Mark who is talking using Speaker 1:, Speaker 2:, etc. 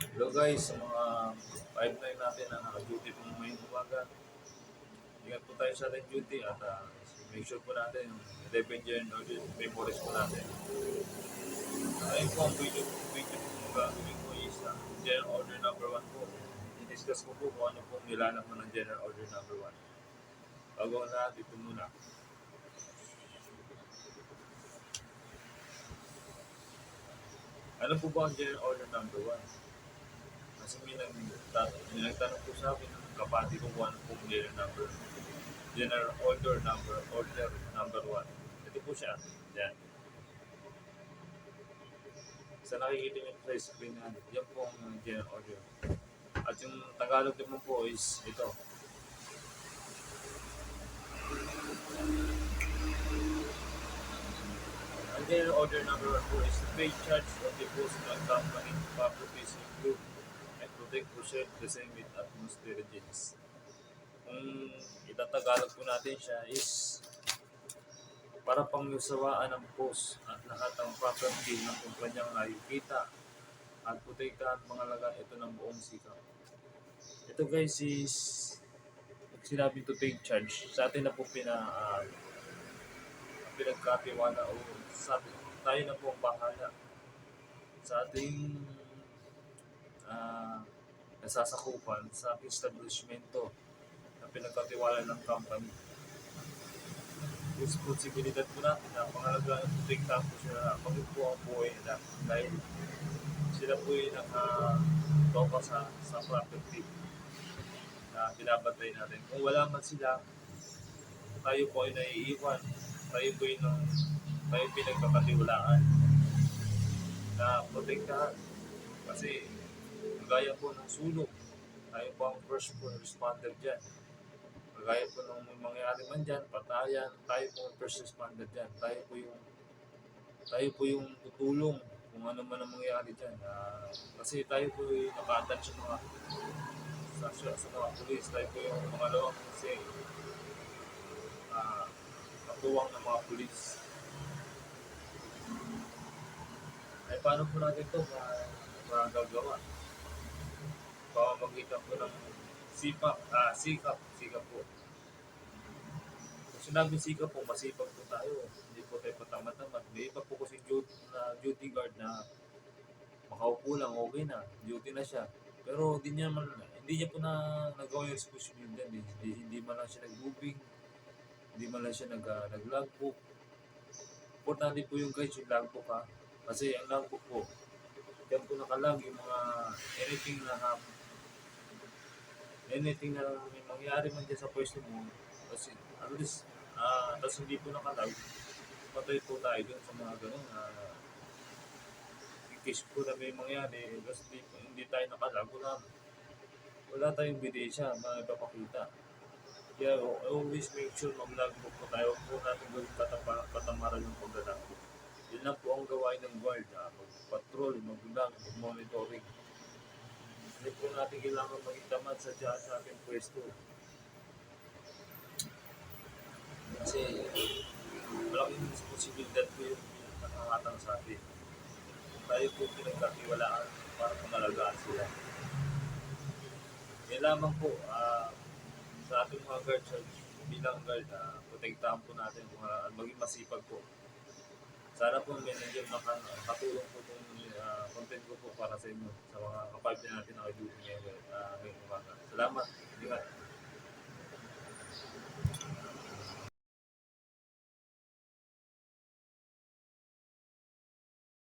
Speaker 1: Hello guys, sa mga 5-9 natin na naka-duty po ngayong umaga. Ingat po tayo sa ating duty at make sure po natin yung 11 January memories po natin. Ayun po ang video po gagawin ko is General Order number 1 po. I-discuss ko po kung ano pong nilanap mo ng General Order number 1. Bago na, dito muna. Ano po ba ang General Order number 1? Kasi may nagtanong po sa akin ng kapati ko kung ano pong General Order number 1. Ito po siya. Yan. Sa nakikita niyo po sa screen na yan po ang General Order. At yung Tagalog naman po is ito. Ang General Order number 1 po is to pay charge of the personal company properties include and protect preserve the same with atmospheric agents. Kung itatagalog po natin siya is para pangyusawaan ng post at lahat ng property ng kumpanyang nakikita at protektahan pangalagaan ito ng buong sikap. Ito guys is pag sinabi to take charge, sa atin na po pinagkatiwala o sabi, tayo na po ang bahala sa ating nasasakupan sa ating establishmento na pinagkatiwala ng company. Responsibilidad po natin na pangalagaan at protektahan po sila pag po ang buhay nila dahil sila po yung nakatoka sa property na binabatay natin. Kung wala man sila, tayo po ay naiiwan. Tayo po tayo pinagkakatiwalaan na protektahan. Kasi gaya po ng sulok, tayo po ang first responder dyan. Kagaya po nung may mangyari man dyan, patayan, tayo po ang first responder dyan. Tayo po yung tutulong kung ano man ang mangyari dyan. Kasi tayo po yung naka-attach sa mga pulis. Tayo po yung pangalawang kasi katuwang ng mga pulis. Ay paano po natin ito magagawa? Pamamagitan po ng sikap po. Kung sinabi sikap po, masipag po tayo. Hindi po tayo patamad-tamad. May iba po kasi duty guard na makaupo lang, okay na. Duty na siya. Pero hindi niya po na nagawa yung responsibility din. Hindi man lang siya nag-moving. Hindi man lang siya nag-logbook. Importante po yung guys, yung logbook ha. Kasi ang logbook po, yan po nakalag yung mga anything na may mangyari man dyan sa pwesto mo. Kasi at least, tapos hindi po nakalag, patay po tayo dun sa mga ganun in case po na may mangyari, tapos hindi tayo nakalag, wala tayong bidesya, mapapakita. Kaya always make sure mag-logbook po tayo. Huwag po natin gawin katamaran yung pag-logbook. Yun lang po ang gawain ng guard. Mag-patrol, mag-log, mag-monitoring. Hindi po natin kailangan maging tamad sa ating pwesto. Kasi malaking responsibilidad po yung nakahatang sa atin. Tayo po pinagkatiwalaan para pangalagaan sila. Yan lamang po, sa ating mga guard, bilang guard, protektahan po natin, maging masipag po. Sana po may nandiyan makatulong po itong content ko po para sa inyo, sa mga kapatid natin na kaduty ngayong umaga. Salamat. Ingat.